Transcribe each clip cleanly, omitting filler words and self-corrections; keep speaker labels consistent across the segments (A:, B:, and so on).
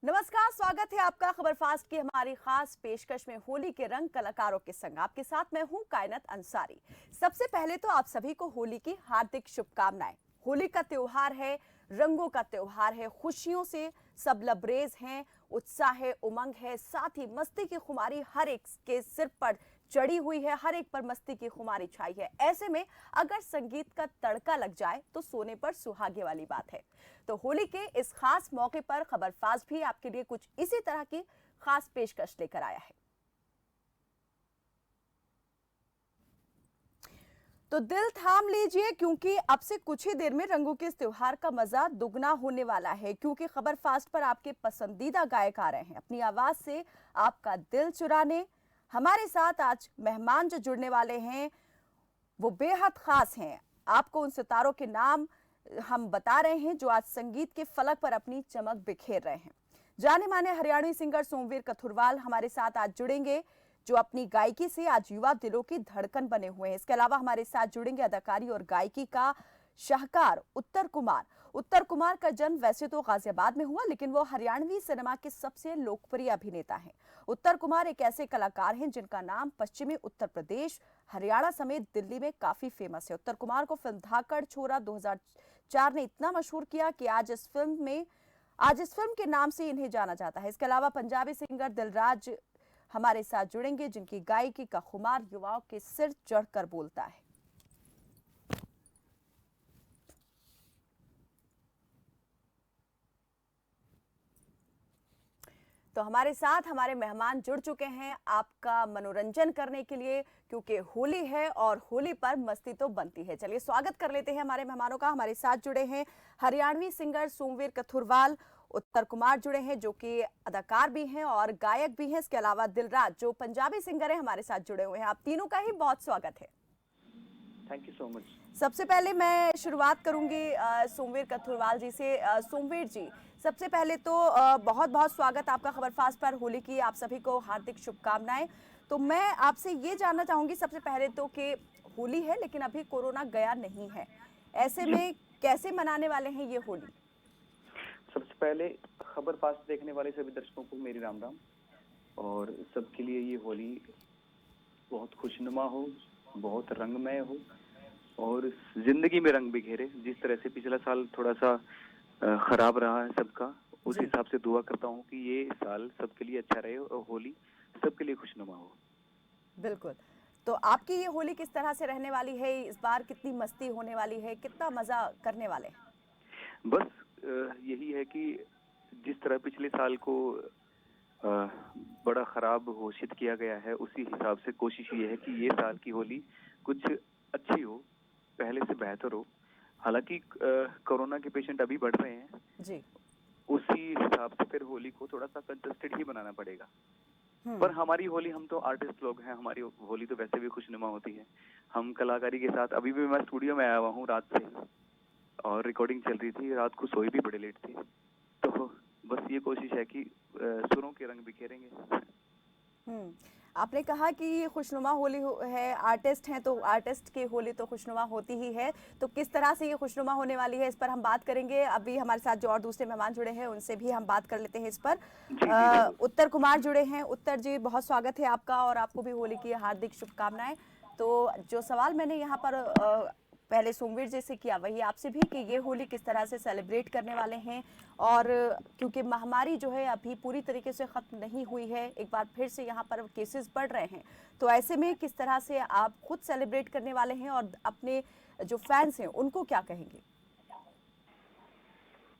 A: नमस्कार, स्वागत है आपका खबर फास्ट की हमारी खास पेशकश में होली के रंग कलाकारों के संग। आपके साथ मैं हूं कायनात अंसारी। सबसे पहले तो आप सभी को होली की हार्दिक शुभकामनाएं। होली का त्योहार है, रंगों का त्योहार है, खुशियों से सब लबरेज हैं, उत्साह है, उमंग है, साथ ही मस्ती की खुमारी हर एक के सिर पर चढ़ी हुई है, हर एक पर मस्ती की खुमारी छाई है। ऐसे में अगर संगीत का तड़का लग जाए तो सोने पर सुहागे वाली बात है। तो होली के इस खास मौके पर खबर फास्ट भी आपके लिए कुछ इसी तरह की खास पेशकश लेकर आया है। तो दिल थाम लीजिए, क्योंकि अब से कुछ ही देर में रंगों के इस त्योहार का मजा दुगना होने वाला है, क्योंकि खबर फास्ट पर आपके पसंदीदा गायक आ रहे हैं अपनी आवाज से आपका दिल चुराने। हमारे साथ आज मेहमान जो जुड़ने वाले हैं वो बेहद खास हैं। आपको उन सितारों के नाम हम बता रहे हैं जो आज संगीत के फलक पर अपनी चमक बिखेर रहे हैं। जाने माने हरियाणवी सिंगर सोमवीर कथुरवाल हमारे साथ आज जुड़ेंगे, जो अपनी गायकी से आज युवा दिलों की धड़कन बने हुए हैं। इसके अलावा हमारे साथ जुड़ेंगे अदाकारी और गायकी का शाहकार उत्तर कुमार। उत्तर कुमार का जन्म वैसे तो गाजियाबाद में हुआ, लेकिन वो हरियाणवी सिनेमा के सबसे लोकप्रिय अभिनेता हैं। उत्तर कुमार एक ऐसे कलाकार हैं जिनका नाम पश्चिमी उत्तर प्रदेश, हरियाणा समेत दिल्ली में काफी फेमस है। उत्तर कुमार को फिल्म धाकड़ छोरा 2004 ने इतना मशहूर किया कि आज इस फिल्म के नाम से इन्हें जाना जाता है। इसके अलावा पंजाबी सिंगर दिलराज हमारे साथ जुड़ेंगे, जिनकी गायकी का खुमार युवाओं के सिर चढ़कर बोलता है। तो हमारे साथ हमारे मेहमान जुड़ चुके हैं आपका मनोरंजन करने के लिए, क्योंकि होली है और होली पर मस्ती तो बनती है। चलिए स्वागत कर लेते हैं हमारे मेहमानों का। हमारे साथ जुड़े हैं हरियाणवी सिंगर सोमवीर कथुरवाल, उत्तर कुमार जुड़े हैं जो कि अदाकार भी हैं और गायक भी हैं। इसके अलावा दिलराज जो पंजाबी सिंगर है हमारे साथ जुड़े हुए हैं। आप तीनों का ही बहुत स्वागत है।
B: Thank you so much.
A: सबसे पहले मैं शुरुआत करूंगी सोमवीर कथुरवाल जी से। सोमवीर जी, सबसे पहले तो बहुत बहुत स्वागत आपका खबर फास्ट पर। होली की आप सभी को हार्दिक शुभकामनाएं। तो मैं आपसे ये जानना चाहूंगी सबसे पहले तो कि होली है लेकिन अभी कोरोना गया नहीं है, ऐसे
B: जी,
A: में कैसे मनाने वाले हैं ये होली?
B: सबसे पहले खबर फास्ट देखने वाले सभी दर्शकों को मेरी राम राम। और सबके लिए ये होली बहुत खुशनुमा हो, बहुत रंगमय हो और जिंदगी में रंग बिखेरे। जिस तरह से पिछला साल थोड़ा सा खराब रहा है सबका, उस
A: जी
B: हिसाब से दुआ करता हूँ कि ये साल सबके लिए अच्छा रहे और होली सबके लिए खुशनुमा हो।
A: बिल्कुल। तो आपकी ये होली किस तरह से रहने वाली है इस बार? कितनी मस्ती होने वाली है, कितना मजा करने वाले हैं?
B: बस यही है कि जिस तरह पिछले साल को अ, बड़ा खराब घोषित किया गया है, उसी हिसाब से कोशिश ये है कि ये साल की होली कुछ अच्छी हो, पहले से बेहतर हो। हालांकि कोरोना के पेशेंट अभी बढ़ रहे हैं,
A: जी।
B: उसी हिसाब से फिर होली को थोड़ा सा कंटेस्टेड ही बनाना पड़ेगा। पर
A: हम्म।
B: हमारी होली, हम तो आर्टिस्ट लोग हैं, हमारी होली तो वैसे भी खुशनुमा होती है। हम कलाकारी के साथ, अभी भी मैं स्टूडियो में आया हुआ हूँ रात से और रिकॉर्डिंग चल रही थी, रात को सोई भी बड़े लेट थी। तो बस ये कोशिश है कि सुरों के रंग बिखेरेंगे।
A: हम्म। आपने कहा कि ये खुशनुमा होली है, आर्टिस्ट हैं तो आर्टिस्ट की होली तो खुशनुमा होती ही है। तो किस तरह से ये खुशनुमा होने वाली है इस पर हम बात करेंगे। अभी हमारे साथ जो और दूसरे मेहमान जुड़े हैं उनसे भी हम बात कर लेते हैं इस पर।
B: जी जी जरूर।
A: उत्तर कुमार जुड़े हैं। उत्तर जी, बहुत स्वागत है आपका और आपको भी होली की हार्दिक शुभकामनाएं। तो जो सवाल मैंने यहाँ पर पहले सोमवीर जी से किया वही आपसे भी, कि ये होली किस तरह से सेलिब्रेट करने वाले हैं। और क्योंकि महामारी जो है अभी पूरी तरीके से खत्म नहीं हुई है, एक बार फिर से यहाँ पर केसेस बढ़ रहे हैं, तो ऐसे में किस तरह से आप खुद सेलिब्रेट करने वाले हैं और अपने जो फैंस हैं उनको क्या कहेंगे?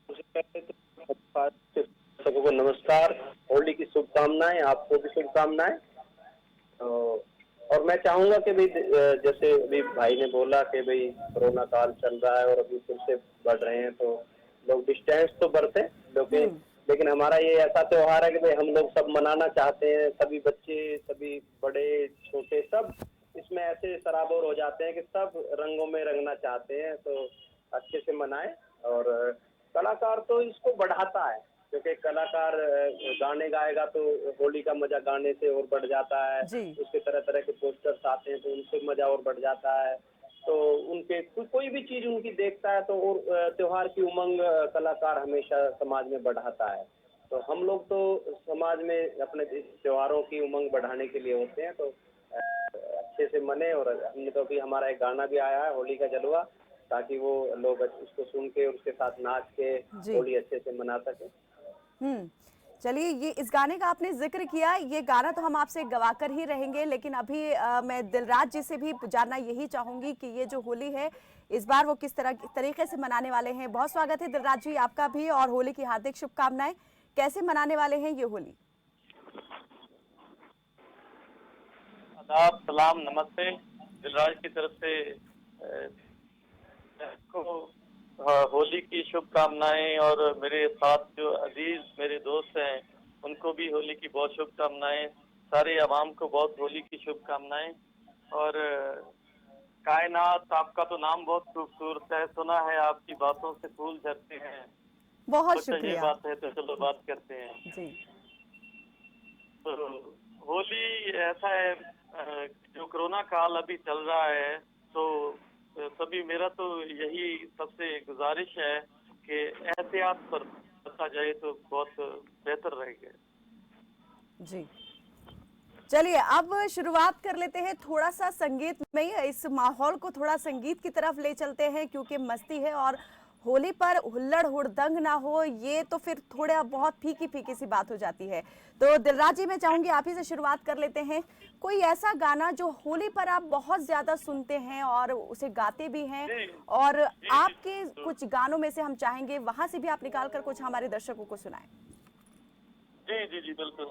C: सबसे पहले तो सबको को नमस्कार, होली की शुभकामनाएं, आपको भी शुभकामनाएं। और मैं चाहूंगा कि भाई जैसे अभी भाई ने बोला कि भाई कोरोना काल चल रहा है और अभी फिर से बढ़ रहे हैं, तो लोग डिस्टेंस तो बरते, लेकिन
A: हम्म।
C: लेकिन हमारा ये ऐसा त्योहार है कि भाई हम लोग सब मनाना चाहते हैं, सभी बच्चे, सभी बड़े छोटे सब इसमें ऐसे सराबोर हो जाते हैं कि सब रंगों में रंगना चाहते हैं। तो अच्छे से मनाएं। और कलाकार तो इसको बढ़ाता है, क्योंकि कलाकार गाने गाएगा तो होली का मजा गाने से और बढ़ जाता है।
A: जी।
C: उसके तरह तरह के पोस्टर्स आते हैं तो उनसे मजा और बढ़ जाता है। तो उनके कोई भी चीज उनकी देखता है तो और त्योहार की उमंग कलाकार हमेशा समाज में बढ़ाता है। तो हम लोग तो समाज में अपने त्योहारों की उमंग बढ़ाने के लिए होते हैं, तो अच्छे से मने। और हमने तो अभी हमारा एक गाना भी आया है, होली का जलवा, ताकि वो लोग उसको सुन के उसके साथ नाच के होली अच्छे से मना सके।
A: चलिए, ये इस गाने का आपने जिक्र किया, ये गाना तो हम आपसे गवा कर ही रहेंगे, लेकिन अभी मैं दिलराज जी से भी जानना यही चाहूंगी कि ये जो होली है इस बार वो किस तरीके से मनाने वाले हैं। बहुत स्वागत है दिलराज जी आपका भी, और होली की हार्दिक शुभकामनाएं। कैसे मनाने वाले हैं ये होली?
D: आदाब, सलाम, नमस्ते। दिलराज की तरफ से होली की शुभकामनाएं, और मेरे साथ जो अजीज मेरे दोस्त हैं उनको भी होली की बहुत शुभकामनाएं। सारे अवाम को बहुत होली की शुभकामनाएं। और कायनात, आपका तो नाम बहुत खूबसूरत है, सुना है आपकी बातों से फूल झरते हैं।
A: बहुत
D: तो
A: शुक्रिया।
D: ये बात है तो चलो बात करते हैं
A: जी।
D: तो होली ऐसा है, जो कोरोना काल अभी चल रहा है, तो सभी, मेरा तो यही सबसे गुजारिश है कि एहतियात पर बरता जाए तो बहुत बेहतर रहेगा।
A: जी, चलिए अब शुरुआत कर लेते हैं थोड़ा सा संगीत में। इस माहौल को थोड़ा संगीत की तरफ ले चलते हैं, क्योंकि मस्ती है और होली पर हुल्लड़ हुड़दंग ना हो ये तो फिर थोड़ा बहुत फीकी फीकी सी बात हो जाती है। तो दिलराज जी, मैं चाहूंगी आप ही से शुरुआत कर लेते हैं। कोई ऐसा गाना जो होली पर आप बहुत ज्यादा सुनते हैं और उसे गाते भी हैं, और आपके कुछ गानों में से हम चाहेंगे वहां से भी आप निकाल कर कुछ हमारे दर्शकों को सुनाएं।
D: जी जी जी, बिल्कुल।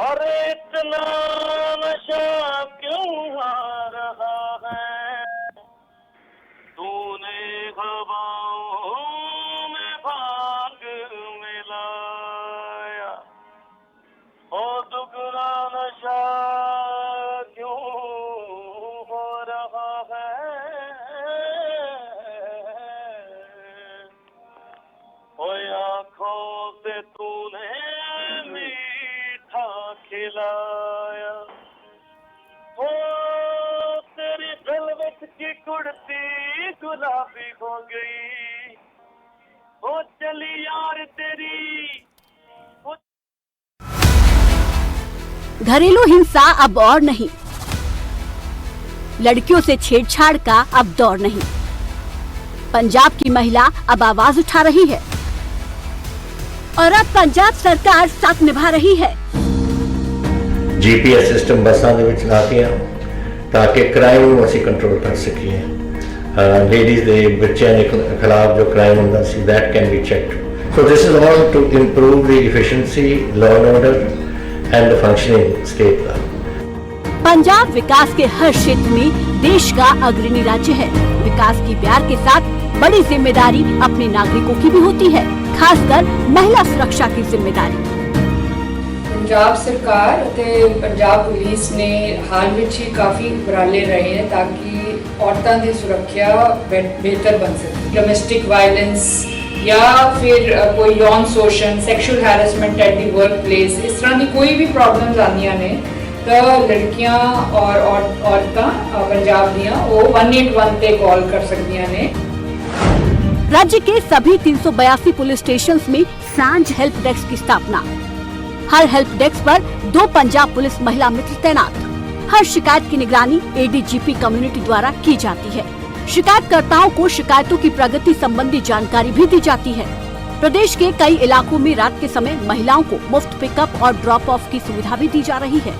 D: अरे इतना नशा क्यों आ रहा है, तूने हवाओं में भाग मिलाया, ओ दुगना नशा क्यों हो रहा है, ओ आँखों से तूने खिलाया, ओ तेरी वेलवेट की कुर्ती गुलाबी हो गई, ओ चली यार तेरी।
E: घरेलू हिंसा अब और नहीं, लड़कियों से छेड़छाड़ का अब दौर नहीं। पंजाब की महिला अब आवाज उठा रही है, और अब पंजाब सरकार साथ निभा रही है।
F: GPS सिस्टम बसां ਦੇ ਵਿੱਚ ਲਾਤੀਆਂ ताकि क्राइम ਨੂੰ ਅਸੀਂ ਕੰਟਰੋਲ ਕਰ ਸਕੀਏ। ਲੇਡੀਜ਼ ਦੇ ਬੱਚਿਆਂ ਦੇ ਖਿਲਾਫ ਜੋ ਕ੍ਰਾਈਮ ਹੁੰਦਾ ਸੀ that can be checked। So this is all to improve the efficiency, law and order and the functioning state।
E: Punjab विकास के हर क्षेत्र में देश का अग्रणी राज्य है। विकास की प्यार के साथ बड़ी जिम्मेदारी अपने नागरिकों की भी होती है, खासकर महिला सुरक्षा की जिम्मेदारी।
G: पंजाब सरकार ਅਤੇ पंजाब पुलिस ने हाल ਵਿੱਚ ही काफ़ी ਉਪਰਾਲੇ ਰਹੇ हैं ताकि औरतों की सुरक्षा बेहतर बन सके। डोमेस्टिक वायलेंस या फिर कोई यौन शोषण, sexual harassment at the work place, इस तरह की कोई भी प्रॉब्लम्स आंदियां ने तो लड़कियां और औरतां पंजाब दियां वो 181 पे कॉल कर सकदियां ने।
E: राज्य के सभी 382 पुलिस स्टेशंस में सांझ हेल्प डेस्क की स्थापना। हर हेल्प डेस्क पर 2 पंजाब पुलिस महिला मित्र तैनात। हर शिकायत की निगरानी ADGP कम्युनिटी द्वारा की जाती है। शिकायतकर्ताओं को शिकायतों की प्रगति संबंधी जानकारी भी दी जाती है। प्रदेश के कई इलाकों में रात के समय महिलाओं को मुफ्त पिकअप और ड्रॉप ऑफ की सुविधा भी दी जा रही है।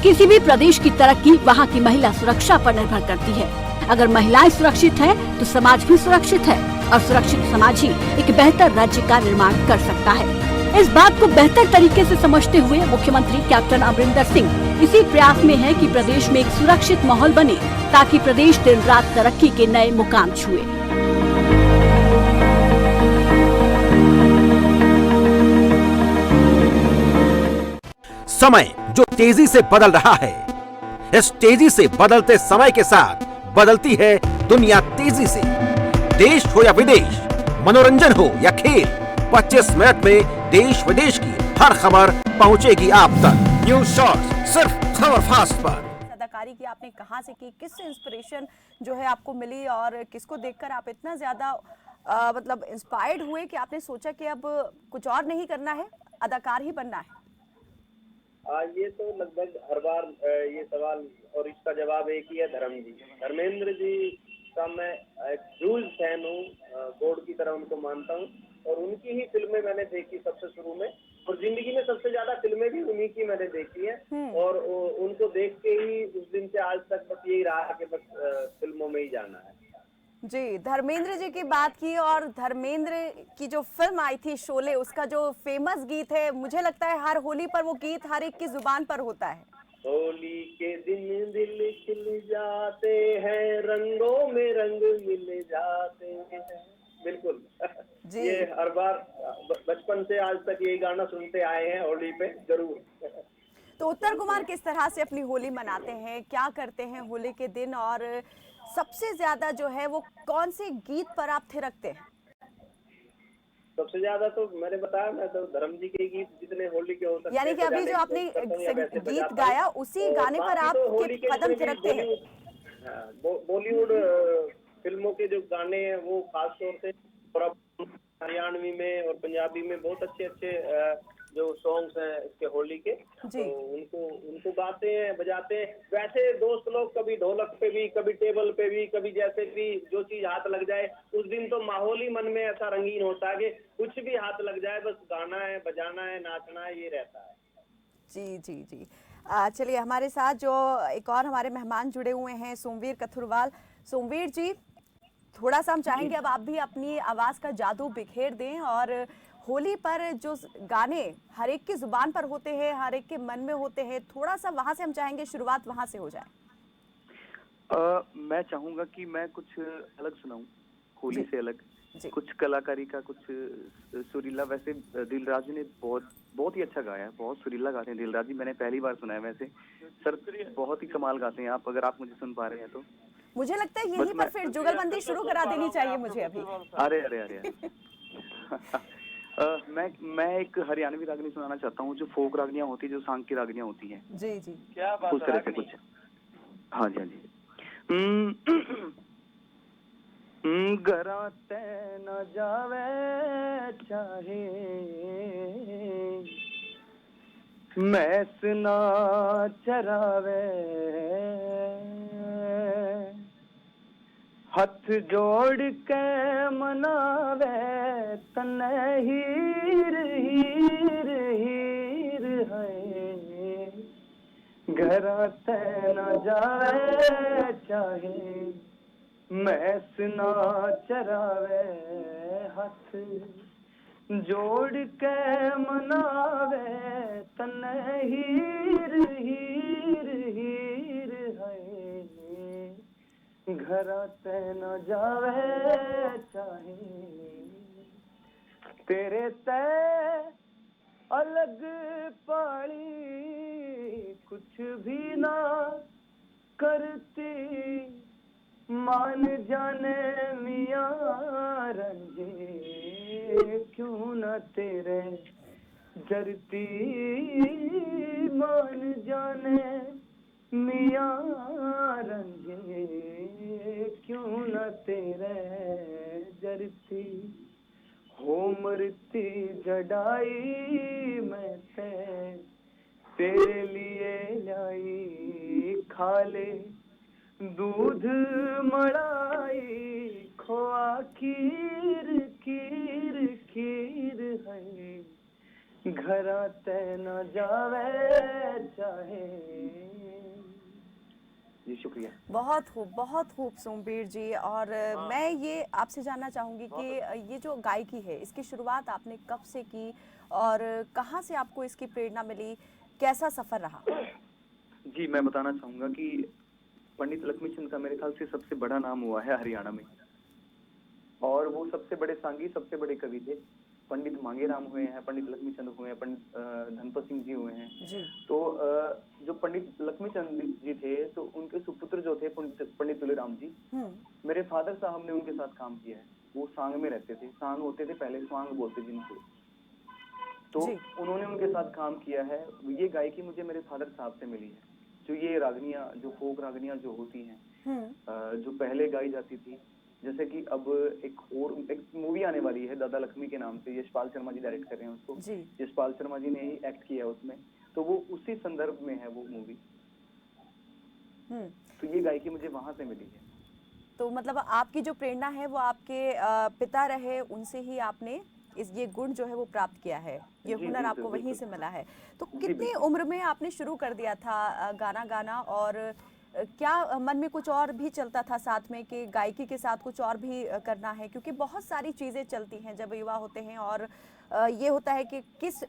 E: किसी भी प्रदेश की तरक्की वहाँ की महिला सुरक्षा पर निर्भर करती है। अगर महिलाएं सुरक्षित हैं, तो समाज भी सुरक्षित है, और सुरक्षित समाज ही एक बेहतर राज्य का निर्माण कर सकता है। इस बात को बेहतर तरीके से समझते हुए मुख्यमंत्री कैप्टन अमरिंदर सिंह इसी प्रयास में है कि प्रदेश में एक सुरक्षित माहौल बने, ताकि प्रदेश दिन रात तरक्की के नए मुकाम छुए।
H: समय जो तेजी से बदल रहा है, इस तेजी से बदलते समय के साथ बदलती है दुनिया तेजी से। देश हो या विदेश, मनोरंजन हो या खेल, 25 मिनट में देश विदेश की हर खबर पहुंचेगी आप तक। न्यूज़ शॉर्ट्स सिर्फ खबर फास्ट पर।
A: कलाकारी की आपने कहाँ से की, किससे इंस्पिरेशन जो है आपको मिली और किसको देखकर आप इतना ज़्यादा मतलब इंस्पायर्ड हुए कि आपने सोचा कि अब कुछ और नहीं करना है, अदाकार ही बनना है?
C: ये तो लगभग हर बार ये सवाल और इसका जवाब एक ही है, धर्मेंद्र जी का मैं एक ह्यूज फैन हूँ, गॉड की तरह उनको मानता हूँ और उनकी ही फिल्में मैंने देखी सबसे शुरू में और जिंदगी में सबसे ज्यादा फिल्में भी उन्हीं की मैंने देखी है और उनको देख के ही उस दिन से आज तक बस यही रहा कि बस फिल्मों में ही जाना है।
A: जी, धर्मेंद्र जी की बात की और धर्मेंद्र की जो फिल्म आई थी शोले, उसका जो फेमस गीत है, मुझे लगता है हर होली पर वो गीत हर एक की जुबान पर होता है।
C: होली के दिन दिल खिल जाते हैं, रंगों में रंग मिल जाते हैं। बिल्कुल
A: जी।
C: ये हर बार बचपन से आज तक यही गाना सुनते आए हैं होली पे जरूर।
A: तो उत्तर कुमार किस तरह से अपनी होली मनाते हैं, क्या करते हैं होली के दिन और सबसे ज्यादा जो है वो कौन से गीत पर आप थिरकते हैं?
C: सबसे ज्यादा तो मैंने बताया, मैं तो धर्म जी के गीत जितने होली के हो सकते हैं,
A: यानी कि अभी जो आपने गीत गाया उसी गाने पर आप कदम थिरकते हैं।
C: बॉलीवुड फिल्मों के जो गाने हैं वो खास तौर से हरियाणवी में और पंजाबी में बहुत अच्छे अच्छे जो सॉन्ग्स हैं इसके होली के, तो उनको गाते हैं, बजाते हैं। वैसे दोस्त लोग कभी ढोलक पे भी, कभी टेबल पे भी, कभी जैसे भी जो चीज हाथ लग जाए, उस दिन तो माहौल ही मन में ऐसा रंगीन होता है कि कुछ भी हाथ लग जाए, बस गाना है, बजाना है, नाचना है, ये रहता है।
A: जी जी जी। चलिए, हमारे साथ जो एक और हमारे मेहमान जुड़े हुए हैं, सोमवीर कथुरवाल। सोमवीर जी, थोड़ा सा हम चाहेंगे अब आप भी अपनी आवाज़ का जादू बिखेर दें और होली पर जो गाने हर एक की जुबान पर होते हैं, हर एक के मन में होते हैं, थोड़ा सा वहां से हम चाहेंगे शुरुआत वहां से हो जाए।
B: मैं चाहूंगा कि मैं कुछ अलग सुनाऊं, होली से अलग, कुछ कलाकारी का, कुछ सुरीला। वैसे दिलराजू ने बहुत ही अच्छा गाया है, बहुत सुरीला गाते हैं दिलराज जी, मैंने पहली बार सुना है। वैसे सर बहुत ही कमाल गाते हैं आप, अगर आप मुझे सुन पा रहे हैं तो।
A: मुझे लगता है यहीं पर फिर जुगलबंदी शुरू करा देनी चाहिए मुझे अभी।
B: अरे अरे अरे मैं एक हरियाणवी रागनी सुनाना चाहता हूँ, जो फोक रागनियाँ होती है, जो सांग की रागनियाँ होती हैं।
A: जी जी,
B: क्या बात है, उस तरह से कुछ। हाँ जी, हाँ जी। घरा ते न जावे चाहे मैस ना चरावे, हथ जोड़ के मनावे तने हीर हीर हीर है। घरा ते न जावे चाहे मैस ना चरावे, हथ जोड़ के मनावे तने हीर हीर हीर है। घरा ते न जावे चाहे तेरे ते अलग पाली, कुछ भी ना करती मान जाने मियां रंजे, क्यों न तेरे जरती मान जाने मियां रंजे, क्यों न तेरे जरती हो मरती जड़ाई मैं तेरे लिए लाई, खा ले दूध मलाई, खोआ खीर खीर खीर है। घरा ते न जावे चाहे। जी शुक्रिया।
A: बहुत खूब सोमवीर जी। और मैं ये आपसे जानना चाहूंगी कि ये जो गायकी है, इसकी शुरुआत आपने कब से की और कहाँ से आपको इसकी प्रेरणा मिली, कैसा सफर रहा?
B: जी, मैं बताना चाहूंगा कि पंडित लक्ष्मीचंद का मेरे ख्याल से सबसे बड़ा नाम हुआ है हरियाणा में, और वो सबसे बड़े सांगी, सबसे बड़े कवि थे। पंडित मांगेराम हुए हैं, पंडित लक्ष्मीचंद हुए हैं, पंडित धनपत सिंह जी हुए हैं जी। तो जो पंडित लक्ष्मीचंद जी थे, तो उनके सुपुत्र जो थे पंडित तुलेराम जी, मेरे फादर साहब ने उनके साथ काम किया है। वो सांग में रहते थे, सांग होते थे पहले, स्वांग बोलते जिनको, तो उन्होंने उनके साथ काम किया है। ये गायकी मुझे मेरे फादर साहब से मिली है। जो ये रागनियां, जो फोक रागनियां जो होती हैं, जो पहले गाई जाती थी, जैसे कि अब एक मूवी आने वाली है दादा लक्ष्मी के नाम से, यशपाल शर्मा जी डायरेक्ट कर रहे हैं उसको, यशपाल शर्मा जी ने ही एक्ट किया है उसमें, तो वो उसी संदर्भ में है वो मूवी। तो ये गायकी मुझे वहां से मिली है।
A: तो मतलब आपकी जो प्रेरणा है वो आपके पिता रहे, उनसे ही आपने ये गुण जो है वो प्राप्त किया है, ये हुनर आपको वहीं से मिला है। तो कितनी उम्र में आपने शुरू कर दिया था गाना गाना, और क्या मन में कुछ और भी चलता था साथ में कि गायकी के साथ कुछ और भी करना है? क्योंकि बहुत सारी चीज़ें चलती हैं जब युवा होते हैं, और ये होता है कि किस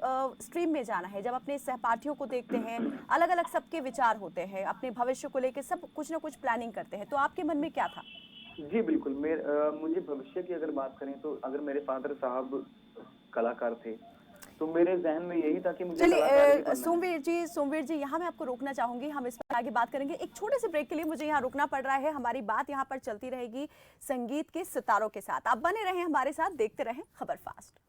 A: स्ट्रीम में जाना है। जब अपने सहपाठियों को देखते हैं, अलग अलग सबके विचार होते हैं, अपने भविष्य को लेकर सब कुछ ना कुछ प्लानिंग करते हैं, तो आपके मन में क्या था?
B: जी बिल्कुल, मुझे भविष्य की अगर बात करें तो अगर मेरे फादर साहब कलाकार थे तो मेरे जहन में यही था कि मुझे
A: चलिए सोमवीर जी यहाँ मैं आपको रोकना चाहूंगी, हम इस पर आगे बात करेंगे। एक छोटे से ब्रेक के लिए मुझे यहाँ रुकना पड़ रहा है, हमारी बात यहाँ पर चलती रहेगी संगीत के सितारों के साथ। आप बने रहें हमारे साथ, देखते रहें खबर फास्ट।